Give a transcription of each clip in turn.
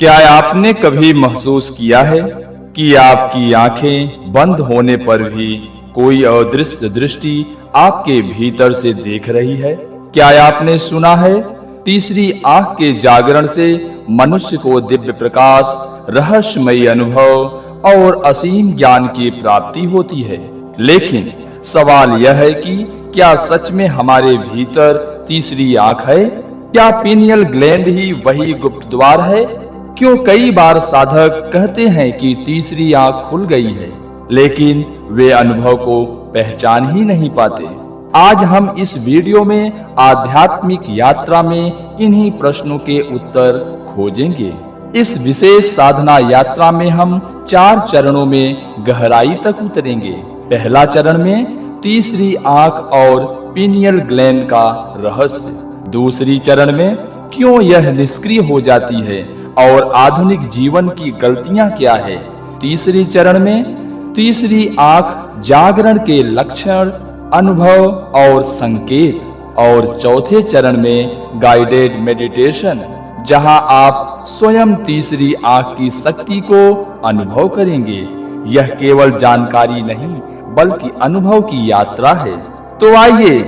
क्या आपने कभी महसूस किया है कि आपकी आंखें बंद होने पर भी कोई अदृश्य दृष्टि आपके भीतर से देख रही है? क्या आपने सुना है तीसरी आंख के जागरण से मनुष्य को दिव्य प्रकाश, रहस्यमयी अनुभव और असीम ज्ञान की प्राप्ति होती है? लेकिन सवाल यह है कि क्या सच में हमारे भीतर तीसरी आंख है? क्या पीनियल ग्लैंड ही वही गुप्त द्वार है? क्यों कई बार साधक कहते हैं कि तीसरी आंख खुल गई है, लेकिन वे अनुभव को पहचान ही नहीं पाते? आज हम इस वीडियो में आध्यात्मिक यात्रा में इन्हीं प्रश्नों के उत्तर खोजेंगे। इस विशेष साधना यात्रा में हम 4 चरणों में गहराई तक उतरेंगे। पहला चरण में तीसरी आंख और पीनियल ग्लैंड का रहस्य। दूसरी चरण में क्यों यह निष्क्रिय हो जाती है और आधुनिक जीवन की गलतियां क्या है। तीसरी चरण में तीसरी आंख जागरण के लक्षण, अनुभव और संकेत। और चौथे चरण में गाइडेड मेडिटेशन, जहां आप स्वयं तीसरी आंख की शक्ति को अनुभव करेंगे। यह केवल जानकारी नहीं बल्कि अनुभव की यात्रा है। तो आइए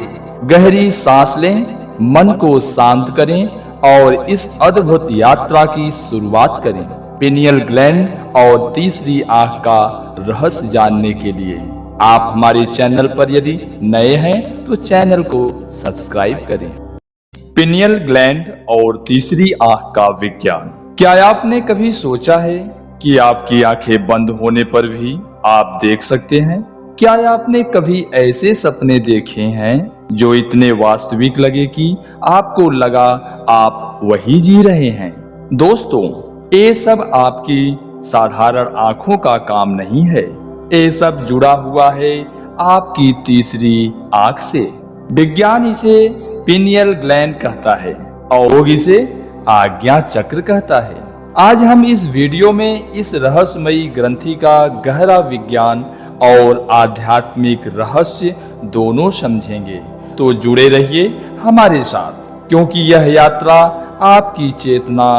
गहरी सांस लें, मन को शांत करें और इस अद्भुत यात्रा की शुरुआत करें। पीनियल ग्लैंड और तीसरी आंख का रहस्य जानने के लिए आप हमारे चैनल पर यदि नए हैं तो चैनल को सब्सक्राइब करें। पीनियल ग्लैंड और तीसरी आंख का विज्ञान। क्या आपने कभी सोचा है कि आपकी आंखें बंद होने पर भी आप देख सकते हैं? क्या आपने कभी ऐसे सपने देखे हैं जो इतने वास्तविक लगे कि आपको लगा आप वही जी रहे हैं? दोस्तों, ये सब आपकी साधारण आंखों का काम नहीं है। ये सब जुड़ा हुआ है आपकी तीसरी आंख से। विज्ञान इसे पीनियल ग्लैंड कहता है और लोग इसे आज्ञा चक्र कहता है। आज हम इस वीडियो में इस रहस्यमयी ग्रंथि का गहरा विज्ञान और आध्यात्मिक रहस्य दोनों समझेंगे। तो जुड़े रहिए हमारे साथ, क्योंकि यह यात्रा आपकी चेतना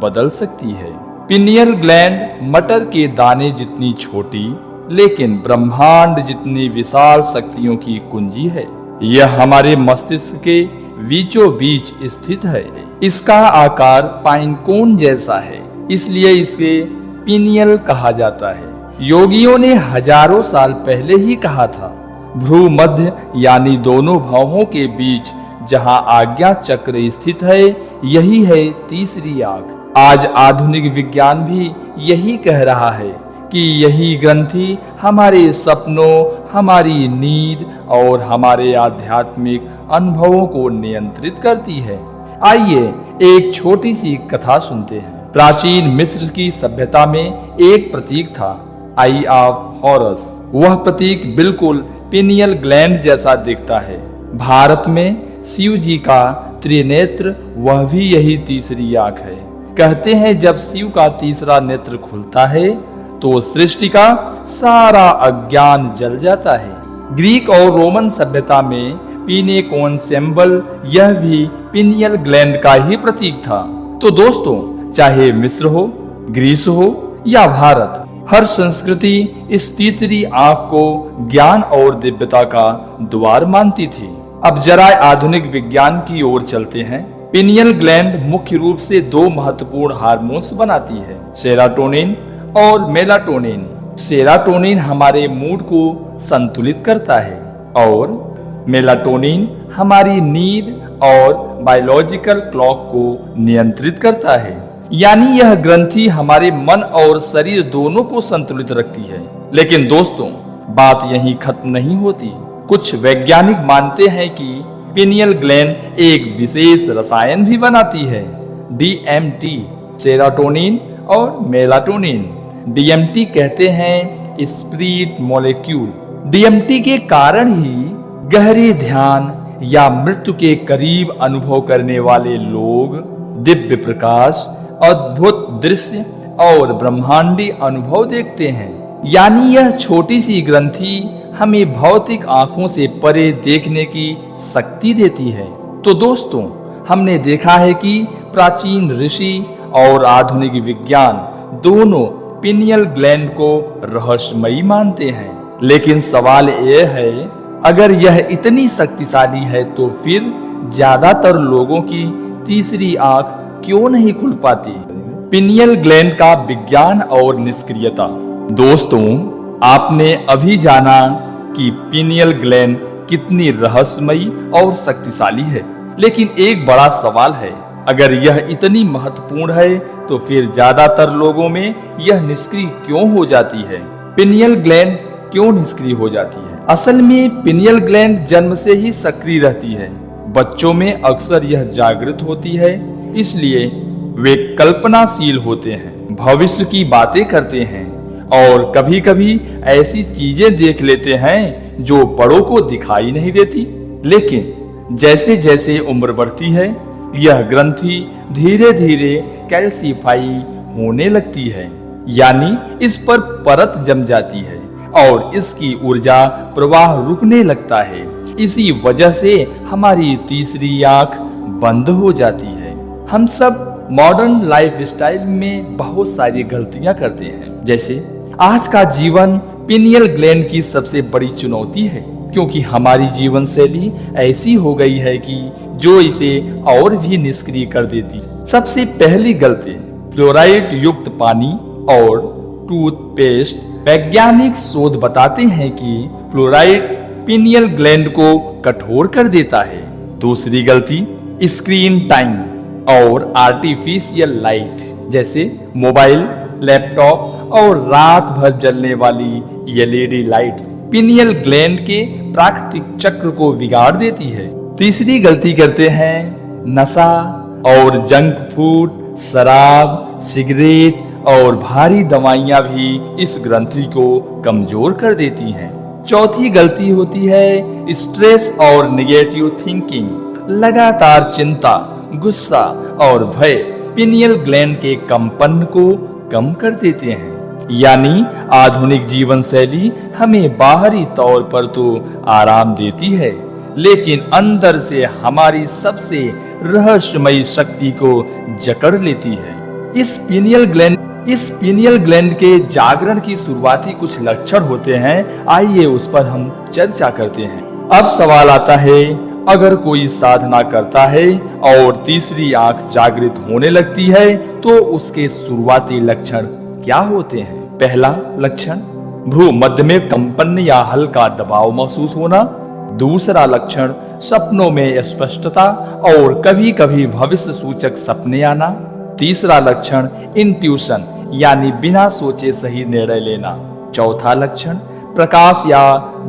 बदल सकती है। पीनियल ग्लैंड मटर के दाने जितनी छोटी लेकिन ब्रह्मांड जितनी विशाल शक्तियों की कुंजी है। यह हमारे मस्तिष्क के बीचों बीच स्थित है। इसका आकार पाइन कोन जैसा है, इसलिए इसे पीनियल कहा जाता है। योगियों ने हजारों साल पहले ही कहा था, भ्रू मध्य यानी दोनों भौहों के बीच जहां आज्ञा चक्र स्थित है, यही है तीसरी आंख। आज आधुनिक विज्ञान भी यही कह रहा है कि यही ग्रंथि हमारे सपनों, हमारी नींद और हमारे आध्यात्मिक अनुभवों को नियंत्रित करती है। आइए एक छोटी सी कथा सुनते हैं। प्राचीन मिस्र की सभ्यता में एक प्रतीक था, आई ऑफ हॉरस। वह प्रतीक बिल्कुल पीनियल ग्लैंड जैसा दिखता है। भारत में शिव जी का त्रिनेत्र, वह भी यही तीसरी आंख है। कहते हैं जब शिव का तीसरा नेत्र खुलता है तो सृष्टि का सारा अज्ञान जल जाता है। ग्रीक और रोमन सभ्यता में पीने कोन सिंबल, यह भी पीनियल ग्लैंड का ही प्रतीक था। तो दोस्तों, चाहे मिस्र हो, ग्रीस हो या भारत, हर संस्कृति इस तीसरी आंख को ज्ञान और दिव्यता का द्वार मानती थी। अब जरा आधुनिक विज्ञान की ओर चलते हैं। पीनियल ग्लैंड मुख्य रूप से 2 महत्वपूर्ण हार्मोन्स बनाती है, सेरोटोनिन और मेलाटोनिन। सेरोटोनिन हमारे मूड को संतुलित करता है और मेलाटोनिन हमारी नींद और बायोलॉजिकल क्लॉक को नियंत्रित करता है। यानी यह ग्रंथि हमारे मन और शरीर दोनों को संतुलित रखती है। लेकिन दोस्तों, बात यहीं खत्म नहीं होती। कुछ वैज्ञानिक मानते हैं कि पीनियल ग्लैंड एक विशेष रसायन भी बनाती है, DMT, सेरोटोनिन और मेलाटोनिन। DMT कहते हैं स्पिरिट मॉलिक्यूल। DMT के कारण ही गहरे ध्यान या मृत्यु के करीब अनुभव करने वाले लोग दिव्य प्रकाश, अद्भुत दृश्य और ब्रह्मांडी अनुभव देखते हैं। यानी यह छोटी सी ग्रंथि हमें भौतिक आंखों से परे देखने की शक्ति देती है। तो दोस्तों, हमने देखा है कि प्राचीन ऋषि और आधुनिक विज्ञान दोनों पिनियल ग्लैंड को रहस्यमयी मानते हैं। लेकिन सवाल यह है, अगर यह इतनी शक्तिशाली है तो फिर ज्यादातर लोगों की तीसरी आंख क्यों नहीं खुल पाती? पिनियल ग्लैंड का विज्ञान और निष्क्रियता। दोस्तों, आपने अभी जाना कि पिनियल ग्लैंड कितनी रहस्यमयी और शक्तिशाली है। लेकिन एक बड़ा सवाल है, अगर यह इतनी महत्वपूर्ण है तो फिर ज्यादातर लोगों में यह निष्क्रिय क्यों हो जाती है? पिनियल ग्लैंड क्यों निष्क्रिय हो जाती है? असल में पिनियल ग्लैंड जन्म से ही सक्रिय रहती है। बच्चों में अक्सर यह जागृत होती है, इसलिए वे कल्पनाशील होते हैं, भविष्य की बातें करते हैं और कभी कभी ऐसी चीजें देख लेते हैं जो बड़ों को दिखाई नहीं देती। लेकिन जैसे जैसे उम्र बढ़ती है, यह ग्रंथि धीरे धीरे कैल्सीफाई होने लगती है, यानी इस पर परत जम जाती है और इसकी ऊर्जा प्रवाह रुकने लगता है। इसी वजह से हमारी तीसरी आंख बंद हो जाती है। हम सब मॉडर्न लाइफस्टाइल में बहुत सारी गलतियां करते हैं। जैसे आज का जीवन पिनियल ग्लैंड की सबसे बड़ी चुनौती है, क्योंकि हमारी जीवन शैली ऐसी हो गई है कि जो इसे और भी निष्क्रिय कर देती। सबसे पहली गलती, फ्लोराइड युक्त पानी और टूथपेस्ट। वैज्ञानिक शोध बताते हैं कि फ्लोराइड पिनियल ग्लैंड को कठोर कर देता है। दूसरी गलती, स्क्रीन टाइम और आर्टिफिशियल लाइट, जैसे मोबाइल, लैपटॉप और रात भर जलने वाली एलईडी लाइट्स पिनियल ग्लैंड के प्राकृतिक चक्र को बिगाड़ देती है। तीसरी गलती करते हैं नशा और जंक फूड, शराब, सिगरेट और भारी दवाइयां भी इस ग्रंथि को कमजोर कर देती हैं। चौथी गलती होती है स्ट्रेस और नेगेटिव थिंकिंग। लगातार चिंता, गुस्सा और भय पिनियल ग्लैंड के कंपन को कम कर देते हैं। यानी आधुनिक जीवन शैली हमें बाहरी तौर पर तो आराम देती है, लेकिन अंदर से हमारी सबसे रहस्यमयी शक्ति को जकड़ लेती है। इस पिनियल ग्लैंड के जागरण की शुरुआती कुछ लक्षण होते हैं, आइए उस पर हम चर्चा करते हैं। अब सवाल आता है, अगर कोई साधना करता है और तीसरी आंख जागृत होने लगती है तो उसके शुरुआती लक्षण क्या होते हैं? पहला लक्षण, भ्रू मध्य में कंपन या हल्का दबाव महसूस होना। दूसरा लक्षण, सपनों में स्पष्टता और कभी कभी भविष्य सूचक सपने आना। तीसरा लक्षण, इंट्यूशन यानी बिना सोचे सही निर्णय लेना। चौथा लक्षण, प्रकाश या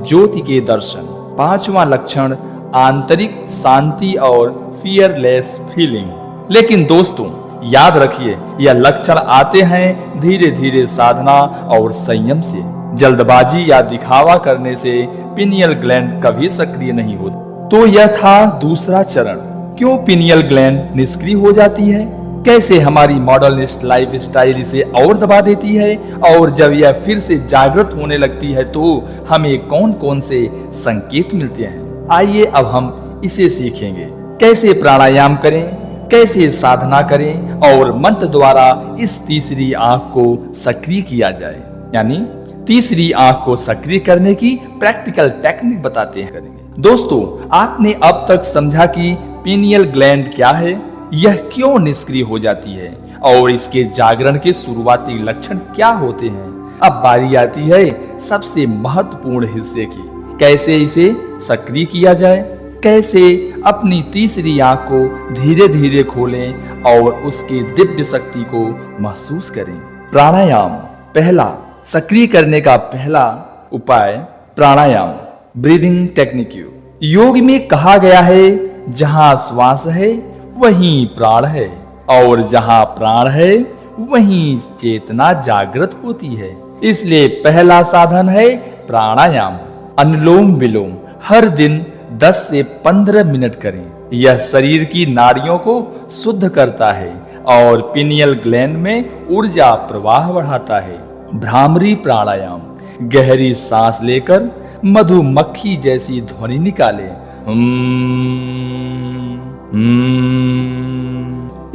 ज्योति के दर्शन। पांचवा लक्षण, आंतरिक शांति और फियरलेस फीलिंग। लेकिन दोस्तों याद रखिए, यह लक्षण आते हैं धीरे धीरे साधना और संयम से। जल्दबाजी या दिखावा करने से पिनियल ग्लैंड कभी सक्रिय नहीं होती। तो यह था दूसरा चरण, क्यों पिनियल ग्लैंड निष्क्रिय हो जाती है, कैसे हमारी मॉडर्निस्ट लाइफ स्टाइल इसे और दबा देती है, और जब यह फिर से जागृत होने लगती है तो हमें कौन कौन से संकेत मिलते हैं। आइए अब हम इसे सीखेंगे। कैसे प्राणायाम करें, कैसे साधना करें और मंत्र द्वारा इस तीसरी आंख को सक्रिय किया जाए। यानी तीसरी आंख को सक्रिय करने की प्रैक्टिकल टेक्निक बताते हैं करेंगे। दोस्तों, आपने अब तक समझा कि पिनियल ग्लैंड क्या है, यह क्यों निष्क्रिय हो जाती है और इसके जागरण के शुरुआती लक्षण क्या होते हैं। अब बारी आती है सबसे महत्वपूर्ण हिस्से की, कैसे इसे सक्रिय किया जाए, कैसे अपनी तीसरी आंख को धीरे धीरे खोलें और उसकी दिव्य शक्ति को महसूस करें। प्राणायाम। पहला, सक्रिय करने का पहला उपाय प्राणायाम, ब्रीदिंग टेक्निक। योग में कहा गया है, जहां श्वास है वहीं प्राण है, और जहां प्राण है वहीं चेतना जागृत होती है। इसलिए पहला साधन है प्राणायाम। अनुलोम विलोम हर दिन 10 से 15 मिनट करें। यह शरीर की नाड़ियों को शुद्ध करता है और पिनियल ग्लैंड में ऊर्जा प्रवाह बढ़ाता है। भ्रामरी प्राणायाम, गहरी सांस लेकर मधुमक्खी जैसी ध्वनि निकालें।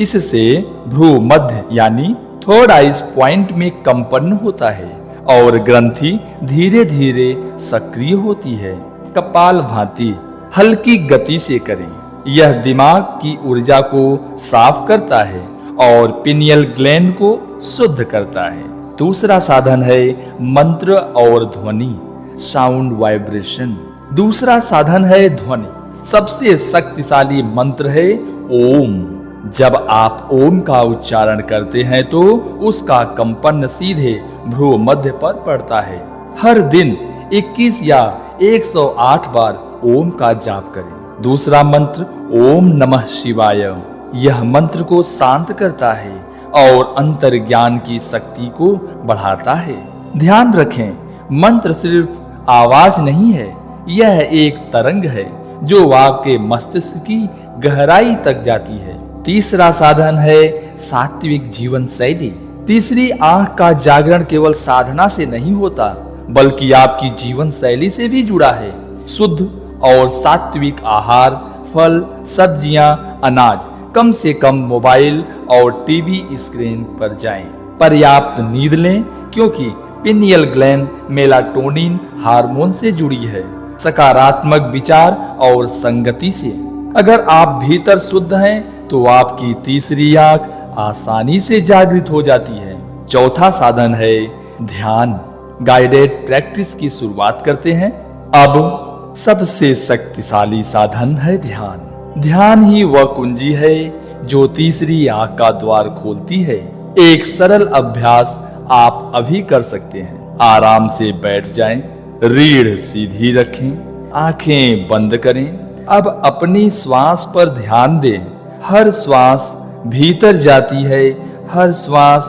इससे भ्रू मध्य यानी थर्ड आइज पॉइंट में कंपन होता है और ग्रंथि धीरे धीरे सक्रिय होती है। कपाल भाती हल्की गति से करें। यह दिमाग की ऊर्जा को साफ करता है और पिनियल ग्लैंड को शुद्ध करता है। दूसरा साधन है मंत्र और ध्वनि, साउंड वाइब्रेशन। दूसरा साधन है ध्वनि। सबसे शक्तिशाली मंत्र है ओम। जब आप ओम का उच्चारण करते हैं तो उसका कंपन सीधे भ्रू मध्य पर पड़ता है। हर दिन 21 या 108 बार ओम का जाप करें। दूसरा मंत्र ओम नमः शिवाय। यह मंत्र को शांत करता है और अंतर्ज्ञान की शक्ति को बढ़ाता है। ध्यान रखें, मंत्र सिर्फ आवाज नहीं है, यह एक तरंग है जो आपके मस्तिष्क की गहराई तक जाती है। तीसरा साधन है सात्विक जीवन शैली। तीसरी आंख का जागरण केवल साधना से नहीं होता, बल्कि आपकी जीवन शैली से भी जुड़ा है। शुद्ध और सात्विक आहार, फल, सब्जियां, अनाज, कम से कम मोबाइल और टीवी स्क्रीन पर जाएं। पर्याप्त नींद लें क्योंकि पिनियल ग्लैंड मेलाटोनिन हार्मोन से जुड़ी है। सकारात्मक विचार और संगति से। अगर आप भीतर शुद्ध हैं तो आपकी तीसरी आंख आसानी से जागृत हो जाती है। चौथा साधन है ध्यान। गाइडेड प्रैक्टिस की शुरुआत करते हैं। अब सबसे शक्तिशाली साधन है ध्यान। ध्यान ही वह कुंजी है जो तीसरी आंख का द्वार खोलती है। एक सरल अभ्यास आप अभी कर सकते हैं। आराम से बैठ जाएं, रीढ़ सीधी रखें, आंखें बंद करें। अब अपनी श्वास पर ध्यान दें। हर श्वास भीतर जाती है, हर श्वास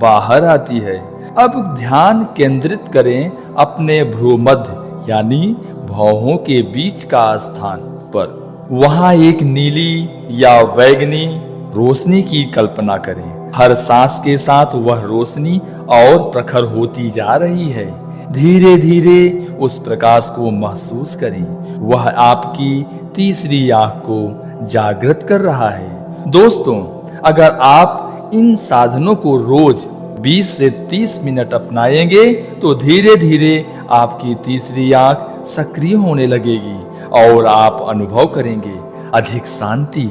बाहर आती है। अब ध्यान केंद्रित करें अपने भ्रूमध्य यानी भौहों के बीच का स्थान पर। वहां एक नीली या बैंगनी रोशनी की कल्पना करें। हर सांस के साथ वह रोशनी और प्रखर होती जा रही है। धीरे धीरे उस प्रकाश को महसूस करें। वह आपकी तीसरी आंख को जागृत कर रहा है। दोस्तों, अगर आप इन साधनों को रोज 20 से 30 मिनट अपनाएंगे तो धीरे धीरे आपकी तीसरी आंख सक्रिय होने लगेगी और आप अनुभव करेंगे अधिक शांति,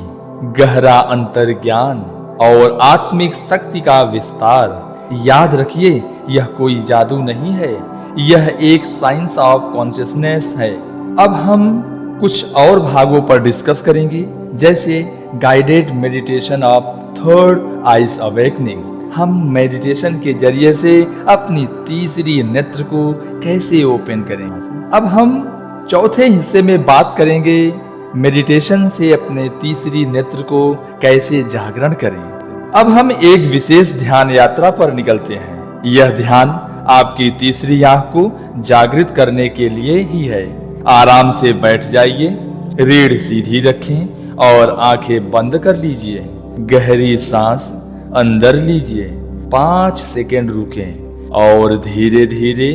गहरा अंतर्ज्ञान और आत्मिक शक्ति का विस्तार। याद रखिए, यह कोई जादू नहीं है, यह एक साइंस ऑफ कॉन्शियसनेस है। अब हम कुछ और भागों पर डिस्कस करेंगे, जैसे guided meditation of third eyes awakening. हम मेडिटेशन के जरिए से अपनी तीसरी नेत्र को कैसे ओपन करें। अब हम चौथे हिस्से में बात करेंगे मेडिटेशन से अपने तीसरी नेत्र को कैसे जागरण करें। अब हम एक विशेष ध्यान यात्रा पर निकलते हैं। यह ध्यान आपकी तीसरी आंख को जागृत करने के लिए ही है। आराम से बैठ जाइए, रीढ़ सीधी रखें और आंखें बंद कर लीजिए। गहरी सांस अंदर लीजिए, 5 सेकंड रुकें और धीरे धीरे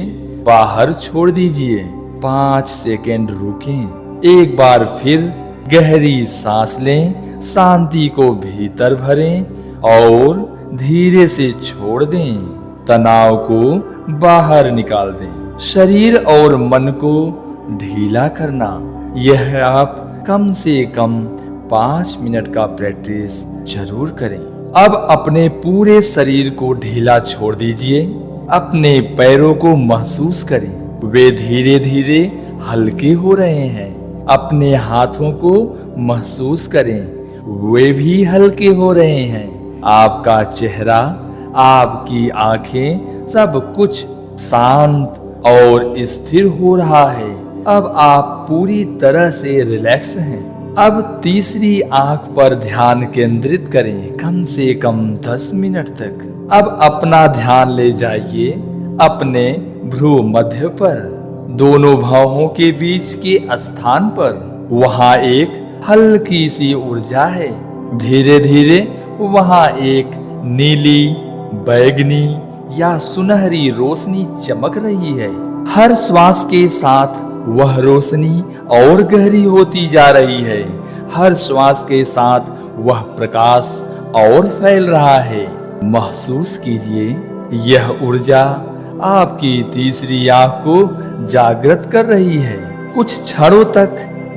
बाहर छोड़ दीजिए। 5 सेकंड रुकें। एक बार फिर गहरी सांस लें, शांति को भीतर भरें और धीरे से छोड़ दें। तनाव को बाहर निकाल दें। शरीर और मन को ढीला करना, यह आप कम से कम 5 मिनट का प्रैक्टिस जरूर करें। अब अपने पूरे शरीर को ढीला छोड़ दीजिए। अपने पैरों को महसूस करें, वे धीरे धीरे हल्के हो रहे हैं। अपने हाथों को महसूस करें, वे भी हल्के हो रहे हैं। आपका चेहरा, आपकी आंखें, सब कुछ शांत और स्थिर हो रहा है। अब आप पूरी तरह से रिलैक्स हैं। अब तीसरी आंख पर ध्यान केंद्रित करें, कम से कम 10 मिनट तक। अब अपना ध्यान ले जाइए अपने भ्रू मध्य पर, दोनों भौहों के बीच के स्थान पर। वहां एक हल्की सी ऊर्जा है। धीरे धीरे वहां एक नीली, बैंगनी या सुनहरी रोशनी चमक रही है। हर श्वास के साथ वह रोशनी और गहरी होती जा रही है। हर श्वास के साथ वह प्रकाश और फैल रहा है। महसूस कीजिए, यह ऊर्जा आपकी तीसरी आंख को जागृत कर रही है। कुछ क्षणों तक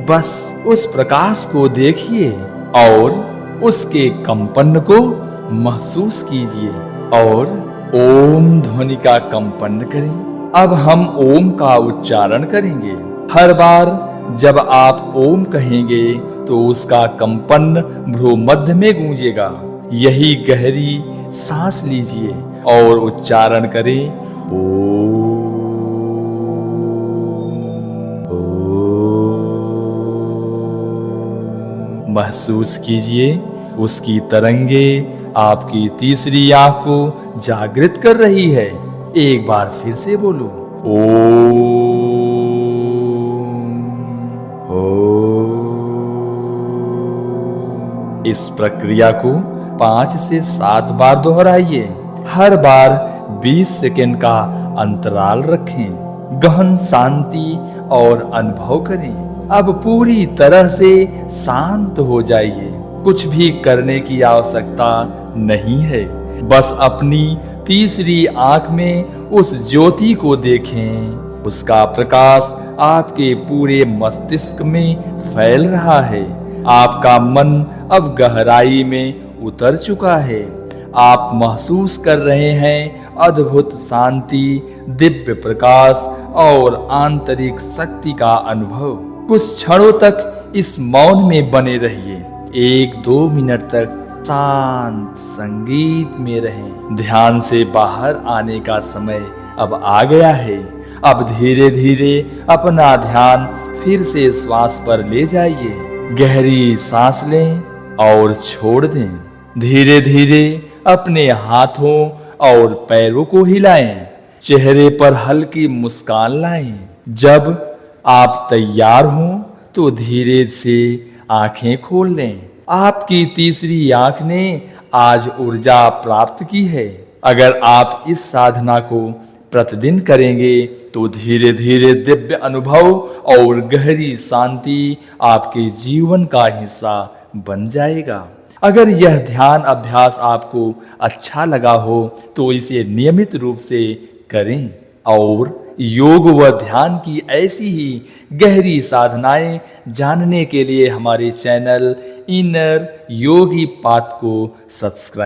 बस उस प्रकाश को देखिए और उसके कंपन को महसूस कीजिए और ओम ध्वनि का कंपन करें। अब हम ओम का उच्चारण करेंगे। हर बार जब आप ओम कहेंगे तो उसका कंपन भ्रूमध्य में गूंजेगा। यही गहरी सांस लीजिए और उच्चारण करें ओम। महसूस कीजिए, उसकी तरंगे आपकी तीसरी आंख को जागृत कर रही है। एक बार फिर से बोलो ओम। इस प्रक्रिया को 5 से 7 बार दोहराइए। हर बार 20 सेकंड का अंतराल रखें। गहन शांति और अनुभव करें। अब पूरी तरह से शांत हो जाइए। कुछ भी करने की आवश्यकता नहीं है। बस अपनी तीसरी आंख में उस ज्योति को देखें। उसका प्रकाश आपके पूरे मस्तिष्क में फैल रहा है। आपका मन अब गहराई में उतर चुका है। आप महसूस कर रहे हैं अद्भुत शांति, दिव्य प्रकाश और आंतरिक शक्ति का अनुभव। कुछ क्षणों तक इस मौन में बने रहिए। 1-2 मिनट तक शांत संगीत में रहें। ध्यान से बाहर आने का समय अब आ गया है। अब धीरे धीरे अपना ध्यान फिर से श्वास पर ले जाइए। गहरी सांस लें और छोड़ दें। धीरे धीरे अपने हाथों और पैरों को हिलाएं। चेहरे पर हल्की मुस्कान लाएं। जब आप तैयार हों तो धीरे से आंखें खोल लें। आपकी तीसरी आंख ने आज ऊर्जा प्राप्त की है। अगर आप इस साधना को प्रतिदिन करेंगे तो धीरे धीरे दिव्य अनुभव और गहरी शांति आपके जीवन का हिस्सा बन जाएगा। अगर यह ध्यान अभ्यास आपको अच्छा लगा हो तो इसे नियमित रूप से करें और योग व ध्यान की ऐसी ही गहरी साधनाएं जानने के लिए हमारे चैनल इनर योगी पाथ को सब्सक्राइब